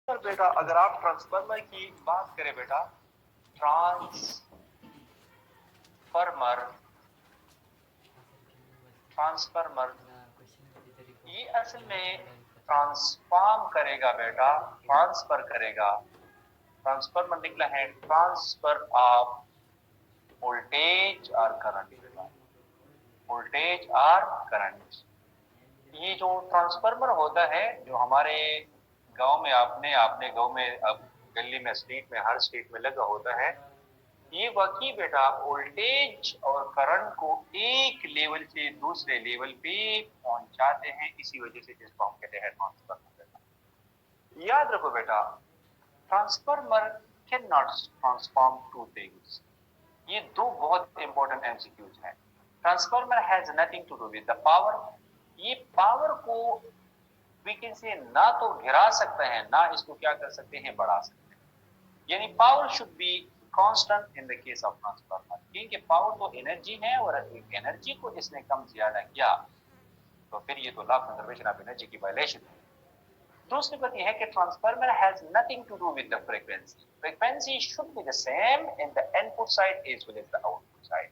पर बेटा अगर आप ट्रांसफार्मर की बात करें बेटा, ट्रांसफार्मर ट्रांसफार्मर ये असल में ट्रांसफॉर्म करेगा बेटा, ट्रांसफर करेगा। ट्रांसफार्मर निकला है ट्रांसफर ऑफ वोल्टेज और करंट बेटा, वोल्टेज और करंट। ये जो ट्रांसफार्मर होता है जो हमारे गांव में आपने आपने गांव में अब गली में स्ट्रीट में हर स्ट्रीट में लगा होता है, ये वाकई बेटा वोल्टेज और करंट को एक लेवल से दूसरे लेवल पे पहुंचाते हैं, इसी वजह से जिसको हम कहते हैं ट्रांसफार्मर बेटा। याद रखो बेटा, transformer can not transform two things. ये दो बहुत इंपॉर्टेंट एमसीक्यूज हैं। Transformer has nothing to do with the power. ये पावर को वी कैन से ना तो गिरा सकते हैं ना इसको क्या कर सकते हैं, बढ़ा सकते हैं। यानी power should be constant in the case of transformer, क्योंकि पावर तो एनर्जी है और एनर्जी को इसने कम ज्यादा किया तो फिर ये तो law of conservation of energy की वायलेशन है। दूसरी बात यह है कि transformer has nothing to do with the frequency. Frequency should be the same in the input side as well as the output side.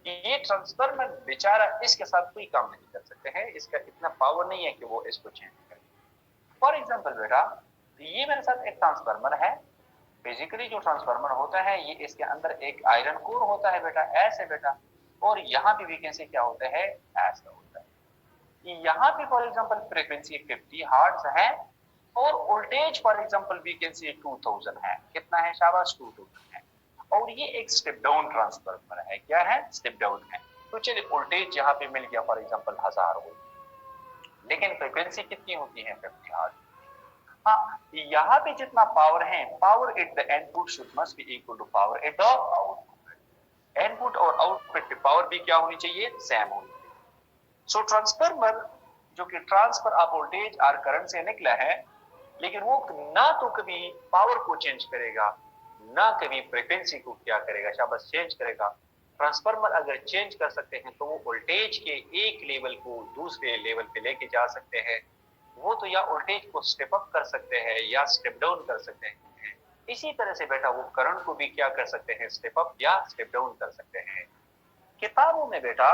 ये ट्रांसफार्मर बेचारा इसके साथ कोई काम नहीं कर सकते हैं, इसका इतना पावर नहीं है कि वो इसको चेंज करे। फॉर एग्जांपल बेटा, ये मेरे साथ एक ट्रांसफार्मर है। बेसिकली जो ट्रांसफार्मर होता है ये इसके अंदर एक आयरन कोर होता है बेटा, ऐसे बेटा, और यहाँ पे वैकेंसी क्या होता है, ऐसा होता है। यहाँ पे फॉर एग्जांपल फ्रीक्वेंसी 50 हर्ट्ज है और वोल्टेज फॉर एग्जांपल वैकेंसी 2000 है। कितना है शाबाश, 2000 है। और ये एक स्टेप डाउन ट्रांसफार्मर है। क्या है, स्टेप डाउन है। तो चलिए वोल्टेज यहाँ पे मिल गया फॉर एग्जांपल 1000 वोल्ट, लेकिन फ्रीक्वेंसी कितनी होती है, 50 हर्ट्ज। हाँ, यहाँ पे जितना पावर है, power at the input should must be equal to power at the output. Input और आउटपुट की पावर भी क्या होनी चाहिए, सेम होनी चाहिए। सो ट्रांसफार्मर जो कि ट्रांसफर ऑफ वोल्टेज और करंट से निकला है, लेकिन वो ना तो कभी पावर को चेंज करेगा ना कभी फ्रीक्वेंसी को क्या करेगा, शाबाश, चेंज करेगा। ट्रांसफार्मर अगर चेंज कर सकते हैं तो वो वोल्टेज के एक लेवल को दूसरे लेवल पे लेके जा सकते हैं। वो तो या वोल्टेज को स्टेप अप कर सकते हैं या स्टेप डाउन कर सकते हैं। इसी तरह से बेटा वो करंट को भी क्या कर सकते हैं, स्टेप अप या स्टेप डाउन कर सकते हैं। किताबों में बेटा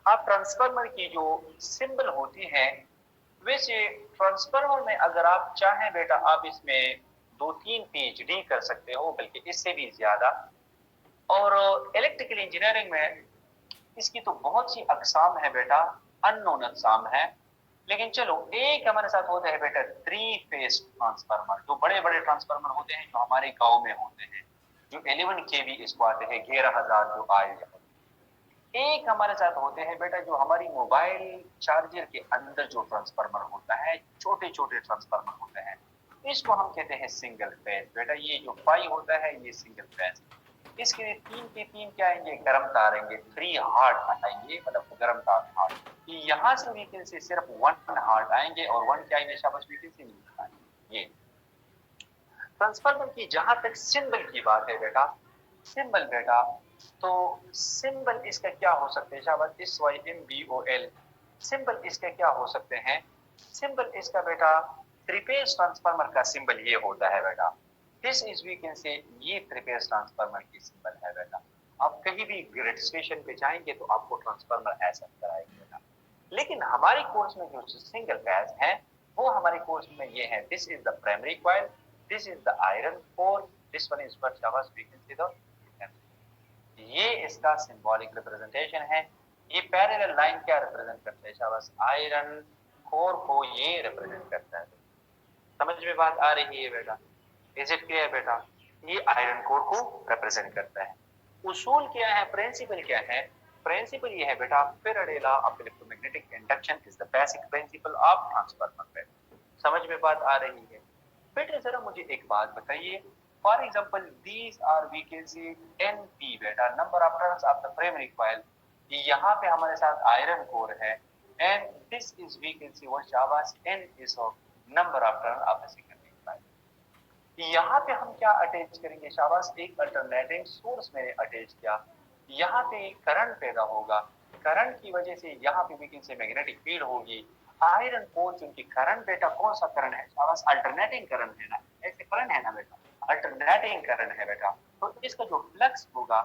आप ट्रांसफार्मर की जो सिंबल होती है, वैसे ट्रांसफार्मर में अगर आप चाहें बेटा आप इसमें 2-3 पीएचडी कर सकते हो, बल्कि इससे भी ज्यादा। और इलेक्ट्रिकल इंजीनियरिंग में इसकी तो बहुत सी अकसाम है बेटा, अननोन अकसाम है। लेकिन चलो एक हमारे साथ होता है बेटा 3 फेज ट्रांसफार्मर, जो बड़े बड़े ट्रांसफार्मर होते हैं जो हमारे गांव में होते हैं, जो 11 केवी इसको आते हैं, 11,000 जो आए। एक हमारे साथ होते हैं बेटा जो हमारी मोबाइल चार्जर के अंदर जो ट्रांसफार्मर होता है, छोटे छोटे ट्रांसफार्मर होते हैं, इसको हम कहते हैं सिंगल फेज बेटा। ये जो पाई होता है ये सिंगल फेज। इसके लिए 3 के 3 क्या आएंगे, गर्म तार आएंगे, 3 हार्ट आएंगे, मतलब गर्म तार हार्ट। यहाँ से वीकल से सिर्फ 1 हार्ट आएंगे और 1 क्या आएंगे शाबाश, वीकल से नहीं आएंगे। ये ट्रांसफार्मर की जहां तक सिंबल की बात है बेटा, सिंबल बेटा, तो सिंबल इसका क्या हो सकते हैं शाबाश, SYMBOL। सिंबल इसके क्या हो सकते हैं, सिंबल इसका बेटा थ्री-फेज ट्रांसफार्मर का सिंबल ये होता है बेटा। दिस इज वी कैन से, ये थ्री-फेज ट्रांसफार्मर की सिंबल है बेटा। आप कहीं भी ग्रिड स्टेशन पे जाएंगे तो आपको ट्रांसफार्मर ऐसा नजर आएगा बेटा। लेकिन हमारे कोर्स में जो सिंगल फेज है वो हमारे कोर्स में ये है, this is the primary coil, this is the iron core, this one is what शाबाश वी कैन सी द, ये इसका सिंबॉलिक रिप्रेजेंटेशन है। ये पैरेलल लाइन क्या रिप्रेजेंट करता है शाबाश, आयरन कोर को ये रिप्रेजेंट करता है। समझ में बात आ रही है बेटा, इज इट क्लियर बेटा, ये आयरन कोर को रिप्रेजेंट करता है। उसूल क्या है, प्रिंसिपल क्या है, प्रिंसिपल ये है बेटा, Faraday law of electromagnetic induction is the basic principle of transformer. समझ में बात आ रही है बेटा। जरा मुझे एक बात बताइए, for example these are we can see N P बेटा, number of turns of the primary coil. यहाँ पे हमारे साथ आयरन कोर है and this is we can see what शाबाश, N is of number of turn of the secondary coil. यहाँ पे हम क्या अटैच करेंगे शाबाश, एक अल्टरनेटिंग सोर्स मैंने अटैच किया। यहाँ पे करंट पैदा होगा, करंट की वजह से यहाँ पे we can say magnetic field होगी। आयरन कोर क्योंकि करंट बेटा कौन सा करंट है, अल्टरनेटिंग करंट है ना, ऐसे करंट है ना बेटा, अल्टरनेटिंग करंट है बेटा, तो इसका जो फ्लक्स होगा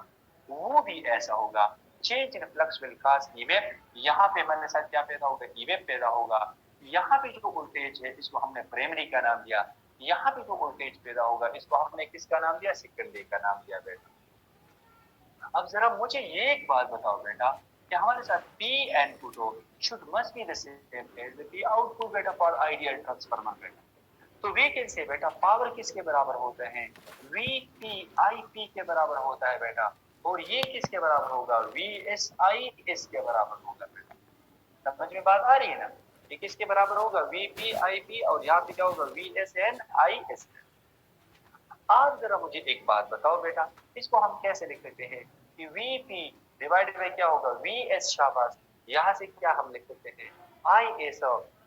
वो भी ऐसा होगा। Change in flux will cause EMF, यहाँ पे मैंने साथ क्या पैदा होगा, ईएमएफ पैदा होगा। यहाँ पे जो वोल्टेज है इसको हमने प्राइमरी का नाम दिया, यहाँ पे जो वोल्टेज पैदा होगा इसको हमने किसका नाम दिया, सेकेंडरी का नाम दिया बेटा। अब जरा मुझे ये एक बात बताओ बेटा कि हमारे साथ P इनपुट हो should must be the same as the P output बेटा for ideal transformer बेटा। तो वी कैन से बेटा पावर किसके बराबर होते हैं, VP IP के बराबर होता है बेटा, और ये किसके बराबर होगा, VSI इसके बराबर होगा बेटा। समझ में बात आ रही है ना, ये किसके बराबर होगा, VP IP, और यहाँ पे क्या होगा, VSN ISN। आज जरा मुझे एक बात बताओ बेटा, इसको हम कैसे लिख सकते हैं कि VP डिवाइडेड बाय क्या होगा, VS, शाबाश, यहाँ से क्या हम लिख सकते हैं, IS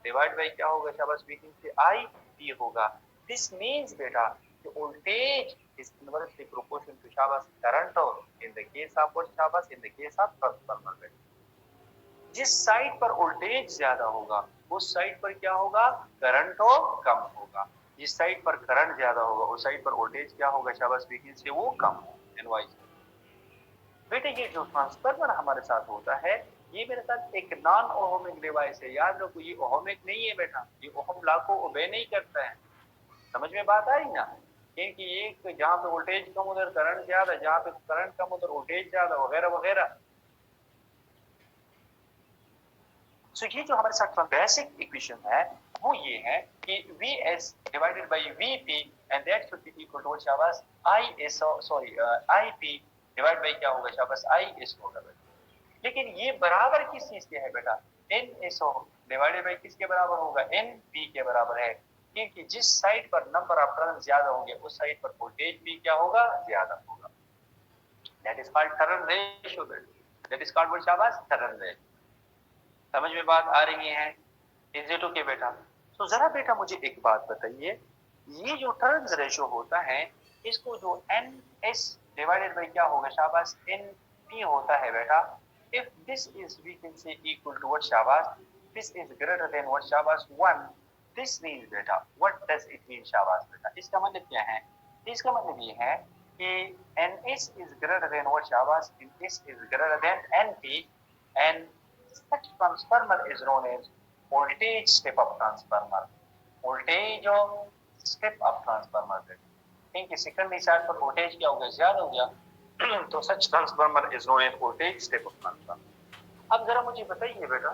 डिवाइड बाय क्या होगा, शाबाश, VP से IP होगा। दिस मींस बेटा कि voltage is inversely proportional to शाबाश current in the case of what, शाबाश, in the case of transformer बेटा। जिस साइड पर वोल्टेज ज्यादा होगा उस साइड पर क्या होगा, करंट कम होगा। जिस साइड पर करंट ज्यादा होगा उस साइड पर वोल्टेज क्या होगा, शाबाश, वीकिंग से वो कम होगा। बेटे ये जो ट्रांसफार्मर हमारे साथ होता है ये मेरे साथ एक नॉन ओहमिक डिवाइस है, याद रखो ये ओहमिक नहीं है बेटा, ये ओहम लॉ को ओबे नहीं करता है। समझ में बात आई ना, क्योंकि एक जहाँ पे वोल्टेज कम उधर करंट ज्यादा, जहाँ पे करंट कम उधर वोल्टेज ज्यादा, वगैरह वगैरह। तो ये जो हमारे साथ बेसिक इक्वेशन है वो ये है कि Vs divided by Vp and that should be equal to शाबाश Is, sorry Ip divide by क्या होगा, शाबाश, Is होगा बेटा। लेकिन ये बराबर किस चीज के है बेटा, Ns डिवाइडेड बाय किसके बराबर होगा, Np के बराबर है, क्योंकि जिस साइड पर नंबर ऑफ टर्न ज्यादा होंगे उस साइड पर वोल्टेज भी क्या होगा, ज्यादा होगा। That is called turn ratio बेटा, दैट इज कॉल्ड व्हाट, शाबाश, टर्न रेशियो। समझ में बात आ रही है, इज इट ओके बेटा। तो जरा बेटा मुझे एक बात बताइए, ये जो टर्न्स रेशियो होता है इसको जो NS डिवाइडेड बाय क्या होगा, शाबाश, NP होता है बेटा। If this is we can say equal to what, शाबाश, this is greater than what, शाबाश, 1, दिस मींस बेटा व्हाट डज इट मीन, शाबाश बेटा। इसका मतलब क्या है, इसका मतलब ये है कि NS is greater than what, शाबाश, NS is greater than NP and such transformer is known as voltage step up transformer, voltage step up transformer। ठीक है, सेकेंडरी साइड पर वोल्टेज क्या हो गया, ज्यादा हो गया, तो such transformer is known as voltage step up transformer. अब जरा मुझे बताइए बेटा,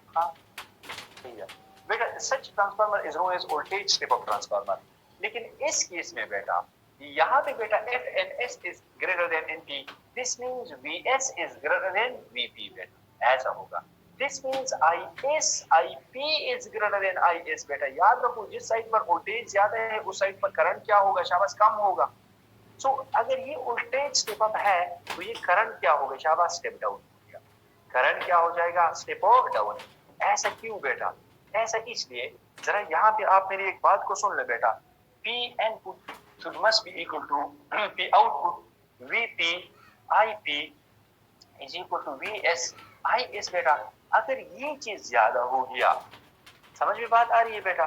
हाँ ठीक है बेटा, such transformer is known as voltage step up transformer. लेकिन इस केस में बेटा यहाँ पे बेटा if NS is greater than NP, this means VS is greater than VP बेटा, ऐसा होगा। This means IS IP is greater than IS बेटा। याद रखो जिस साइड पर वोल्टेज ज्यादा है उस साइड पर करंट क्या होगा, शाबाश, कम होगा। सो अगर ये वोल्टेज स्टेप अप है तो ये करंट क्या होगा, शाबाश, स्टेप डाउन हो गया। करंट क्या हो जाएगा, स्टेप डाउन। ऐसा क्यों बेटा, ऐसा इसलिए, जरा यहाँ पे आप मेरी एक बात को सुन ले बेटा, P input should must be equal to P output VP IP is equal to VS IS बेटा। अगर ये चीज ज्यादा हो गया, समझ में बात आ रही है बेटा,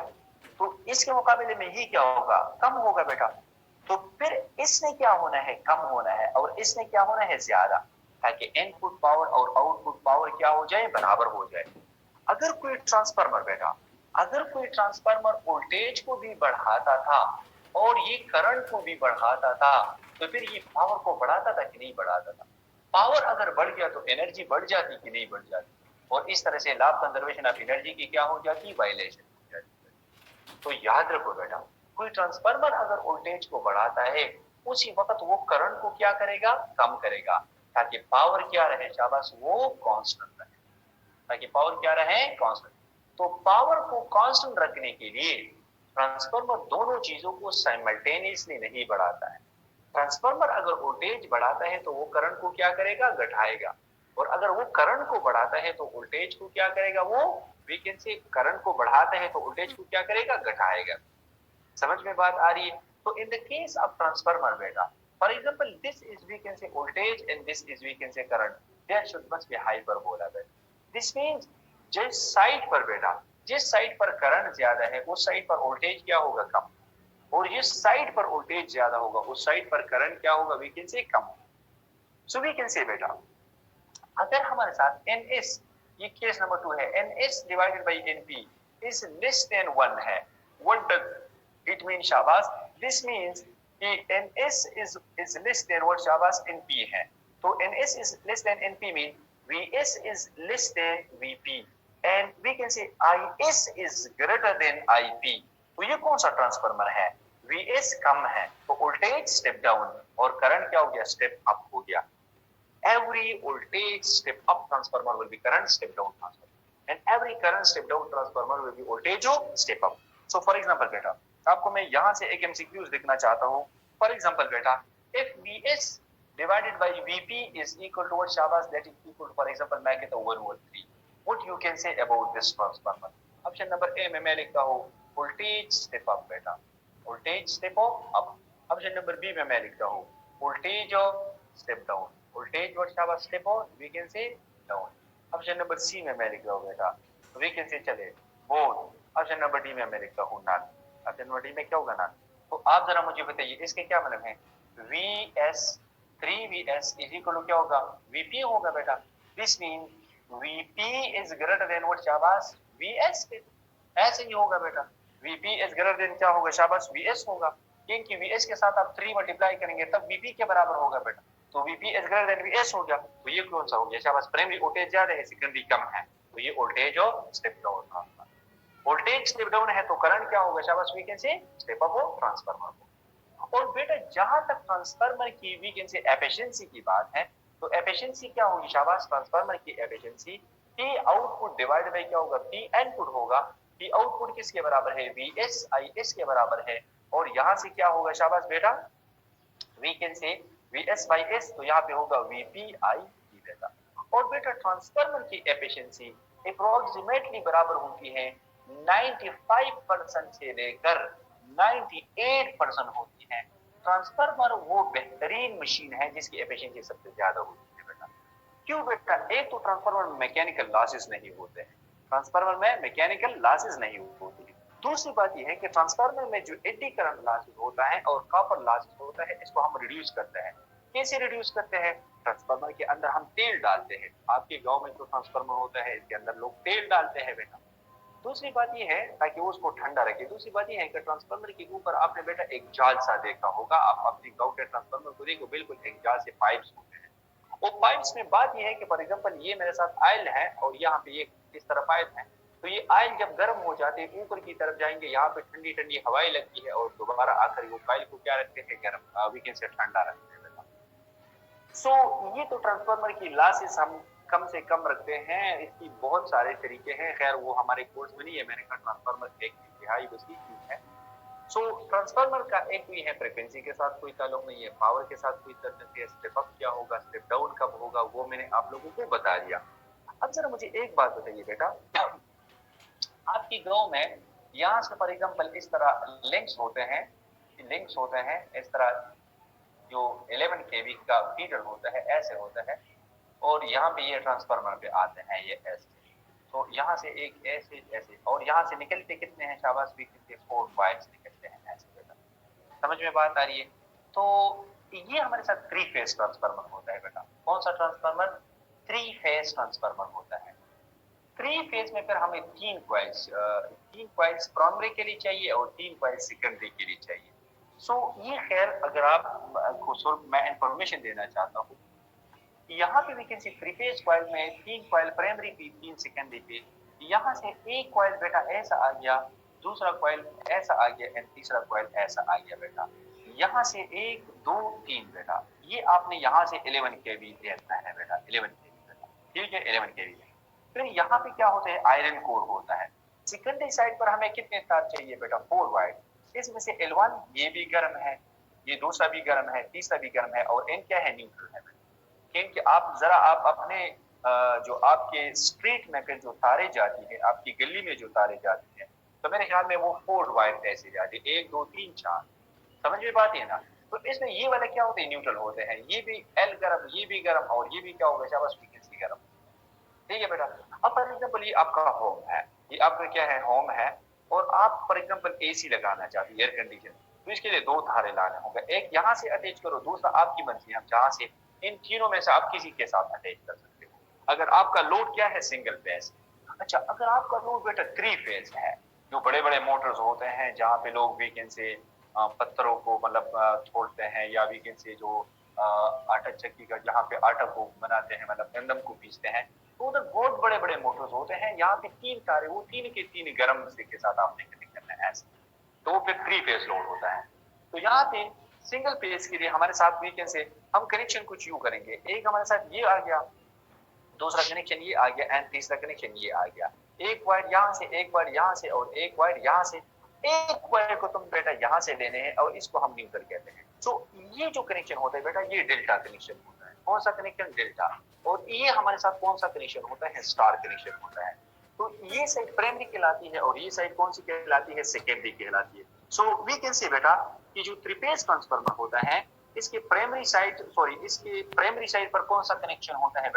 तो इसके मुकाबले में ये क्या होगा, कम होगा बेटा। तो फिर इसने क्या होना है, कम होना है, और इसने क्या होना है, ज्यादा, ताकि इनपुट पावर और आउटपुट पावर क्या हो जाए, बराबर हो जाए। अगर कोई ट्रांसफार्मर बेटा, अगर कोई ट्रांसफार्मर वोल्टेज को भी बढ़ाता था और ये करंट को भी बढ़ाता था तो फिर ये पावर को बढ़ाता था कि नहीं बढ़ाता था। पावर अगर बढ़ गया तो एनर्जी बढ़ जाती कि नहीं बढ़ जाती, और इस तरह से law of conservation of energy की क्या हो जाती, वायलेशन हो जाती। तो याद रखो बेटा, कोई ट्रांसफार्मर अगर वोल्टेज को बढ़ाता है उसी वक्त वो करंट को क्या करेगा, कम करेगा, ताकि पावर क्या रहे, शाबाश, वो कांस्टेंट रहे, ताकि पावर क्या रहे, कांस्टेंट। तो पावर को कांस्टेंट रखने के लिए ट्रांसफार्मर दोनों चीजों को साइमल्टेनियसली नहीं बढ़ाता है। ट्रांसफार्मर अगर वोल्टेज बढ़ाता है तो वो करंट को क्या करेगा, घटाएगा, और अगर वो करंट को बढ़ाता है तो वोल्टेज को क्या करेगा, वो वी कैन से करंट को बढ़ाता है तो वोल्टेज को क्या करेगा, घटाएगा। समझ में बात आ रही है। तो in the case of transformer बेटा, for example this is we can say voltage and this is we can say current. There should must be hyperbola बेटा। दिस मींस जिस साइड पर बेटा, जिस साइड पर करंट ज्यादा है उस साइड पर वोल्टेज क्या होगा, कम। और जिस साइड पर वोल्टेज ज्यादा होगा उस साइड पर करंट क्या होगा, वी कैन से कम। सो वी कैन से बेटा, अगर हमारे साथ NS, ये केस नंबर 2 है, NS divided by NP is less than 1 है, व्हाट डज इट मीन शाबाश, दिस मींस कि NS is less than what शाबाश NP है। तो NS is less than NP mean VS is less than VP and we can say IS is greater than IP। तो ये कौन सा transformer है, VS कम है तो वोल्टेज स्टेप डाउन और करंट क्या हो गया, स्टेप अप हो गया। Every voltage step up transformer will be current step down transformer and every current step down transformer will be voltage step up। So for example बेटा, आपको मैं यहाँ से एक MCQs लिखना चाहता हूँ। For example बेटा, if VS divided by VP is equal to what शाबाश, that is equal to for example मैं कहता हूँ 1 over 3, what you can say about this transformer। Option number A में मैं लिखता हूँ voltage step up बेटा, voltage step up। Option number B में मैं लिखता हूँ voltage step down, voltage और शाबाश step on, we can say down. Option number C में मैं लिख रहा हूँ बेटा, वी कैन से चले बोथ। ऑप्शन नंबर डी में मैं लिखता हूँ नन। ऑप्शन नंबर डी में क्या होगा, नन। तो आप जरा मुझे बताइए इसके क्या मतलब है, VS 3VS is equal to क्या होगा, VP होगा बेटा। This mean VP is greater than what शाबाश, VS। ऐसे ही होगा बेटा, VP इज ग्रेटर देन क्या होगा शाबाश, VS होगा, क्योंकि VS के साथ आप 3 मल्टीप्लाई करेंगे तब VP के बराबर होगा बेटा। तो VP is greater then VS हो गया। तो ये कौन सा हो गया शाबाश, प्राइमरी वोल्टेज ज्यादा है, सेकेंडरी कम है, तो ये वोल्टेज और step down transformer. Voltage step down है तो करंट क्या होगा शाबाश, we can say step up हो ट्रांसफार्मर को। और बेटा जहां तक ट्रांसफार्मर की वी कैन से एफिशिएंसी की बात है, तो एफिशिएंसी क्या होगी शाबाश, ट्रांसफार्मर की efficiency P output divide by क्या होगा, P इनपुट होगा। P आउटपुट किसके बराबर है, VS IS के बराबर है। और यहां से क्या होगा शाबाश बेटा, we can say VS by S, तो यहाँ पे होगा VP IP बेटा। और बेटा ट्रांसफार्मर की एफिशिएंसी अप्रोक्सीमेटली बराबर होती है 95% से लेकर 98% होती है। ट्रांसफार्मर वो बेहतरीन मशीन है जिसकी एफिशिएंसी सबसे ज्यादा होती है बेटा। क्यों बेटा, एक तो ट्रांसफार्मर में मैकेनिकल लॉसेस नहीं होते हैं, ट्रांसफार्मर में मैकेनिकल लॉसेस नहीं होती है। दूसरी बात यह है कि ट्रांसफार्मर में जो एडी करंट लॉसेस होता है और कॉपर लॉसेस होता है, इसको हम रिड्यूस करते हैं। कैसे रिड्यूस करते हैं, ट्रांसफार्मर के अंदर हम तेल डालते हैं। आपके गांव में जो ट्रांसफार्मर होता है इसके अंदर लोग तेल डालते हैं बेटा। दूसरी बात यह है ताकि वो उसको ठंडा रखे। दूसरी बात यह है कि ट्रांसफार्मर के ऊपर आपने बेटा एक जाल सा देखा होगा, आप अपने गांव के ट्रांसफार्मर को देखो, बिल्कुल एक जाल से पाइप्स होते हैं। वो पाइप्स में बात यह है कि फॉर एग्जांपल ये मेरे साथ आयल है और यहाँ पे ये इस तरह पाइप है, तो ये आयल जब गर्म हो जाते हैं ऊपर की तरफ जाएंगे, यहाँ पे ठंडी ठंडी हवाएं लगती है और दोबारा आकर वो पाइप को क्या रखते हैं, गर्म, वीकेंड से ठंडा रखते हैं। सो ये तो ट्रांसफार्मर की लॉसेस हम कम से कम रखते हैं, इसकी बहुत सारे तरीके हैं, खैर वो हमारे कोर्स में नहीं है। मैंने कहा ट्रांसफार्मर एक इंतहाई वसी चीज है। सो ट्रांसफार्मर का एक भी है, फ्रीक्वेंसी के साथ कोई ताल्लुक नहीं है, पावर के साथ कोई ताल्लुक नहीं है, स्टेप अप क्या होगा, स्टेप डाउन कब होगा, वो मैंने आप लोगों को बता दिया। अब जरा मुझे एक बात बताइए बेटा, आपके गांव में यहाँ से फॉर एग्जांपल इस तरह लिंक्स होते हैं, इस तरह जो 11 kV का फीडर होता है ऐसे होता है, और यहाँ पे ये ट्रांसफार्मर पे आते हैं ये ऐसे। तो यहाँ से एक ऐसे ऐसे और यहाँ से निकलते कितने हैं शाबाश, भी कितने 4 वायर्स निकलते हैं ऐसे बेटा। समझ में बात आ रही है। तो ये हमारे साथ 3 फेज ट्रांसफार्मर होता है बेटा। कौन सा ट्रांसफार्मर, 3 फेज ट्रांसफार्मर होता है। 3 फेज में फिर हमें 3 कॉइल्स प्राइमरी के लिए चाहिए और 3 कॉइल्स सेकेंडरी के लिए चाहिए। सो ये खैर अगर आप मैं इंफॉर्मेशन देना चाहता हूँ, यहाँ पे वैकेंसी 3 फेज कॉइल में 3 कॉइल प्राइमरी पे, 3 सेकेंडरी पे। यहाँ से एक कॉइल बेटा ऐसा आ गया, दूसरा कॉइल ऐसा आ गया एंड तीसरा कॉइल ऐसा आ गया बेटा। यहाँ से 1 2 3 बेटा, ये आपने यहाँ से 11 kV देना है बेटा, 11 kV बेटा, ठीक है 11 kV। फिर यहाँ पे क्या होता है, आयरन कोर होता है। सेकेंडरी साइड पर हमें कितने तार चाहिए बेटा, 4 वायर। इसमें से L1 ये भी गर्म है, ये दूसरा भी गर्म है, तीसरा भी गर्म है, और N क्या है, न्यूट्रल है। क्योंकि आप अपने जो आपके स्ट्रीट में जो तारे जाती है, आपकी गली में जो तारे जाती है, तो मेरे ख्याल में वो 4 वायर ऐसे जाती है, 1 2 3 4। समझ में बात है ना। तो इसमें ये वाले क्या होते हैं, न्यूट्रल होते हैं। ये भी L गर्म, ये भी गर्म, और ये भी क्या होगा शाबाश, भी गर्म, ठीक है बेटा। अब फॉर एग्जाम्पल ये आपका होम है, ये आपका क्या है, होम है, और आप फॉर एग्जाम्पल एसी लगाना चाहते हैं, एयर कंडीशन, तो इसके लिए दो तारे लाने होंगे, एक यहाँ से अटैच करो, दूसरा आपकी मर्जी है, आप जहाँ से, इन तीनों में से आप किसी के साथ अटैच कर सकते हो। अगर आपका लोड क्या है, सिंगल फेज। अच्छा, अगर आपका लोड बेटा थ्री फेज है, जो बड़े बड़े मोटर्स होते हैं जहाँ पे लोग वीकेंड से पत्थरों को मतलब छोड़ते हैं, या वीकेंड से जो आटा चक्की का जहाँ पे आटा को बनाते हैं, मतलब गंदम को पीसते हैं, तो उधर बहुत बड़े बड़े मोटर्स होते हैं, यहाँ पे तीन तारे, वो तीन के तीन गर्म से के साथ आपने कनेक्ट करना है ऐसे, तो वो फिर थ्री फेज लोड होता है। तो यहाँ पे सिंगल फेज के लिए हमारे साथ वीकेंड से हम कनेक्शन कुछ यूं करेंगे, एक हमारे साथ ये आ गया, दूसरा कनेक्शन ये आ गया, एंड तीसरा कनेक्शन ये आ गया, एक वायर यहाँ से, एक वायर यहाँ से, और एक वायर यहाँ से, एक वायर को तुम बेटा यहाँ से लेने हैं, और इसको हम न्यूट्रल कहते हैं। तो ये जो कनेक्शन होता है बेटा, ये डेल्टा कनेक्शन होता है। कौन सा कनेक्शन, डेल्टा। और ये हमारे साथ कौन सा कनेक्शन होता है, स्टार कनेक्शन होता है। तो ये साइड प्राइमरी कहलाती है, और ये साइड कौन सी कहलाती है, सेकेंडरी कहलाती है। सो वी कैन से बेटा कि जो थ्री फेज ट्रांसफार्मर होता है, इसके प्राइमरी साइड, सॉरी, इसके प्राइमरी साइड पर कौन सा कनेक्शन होता है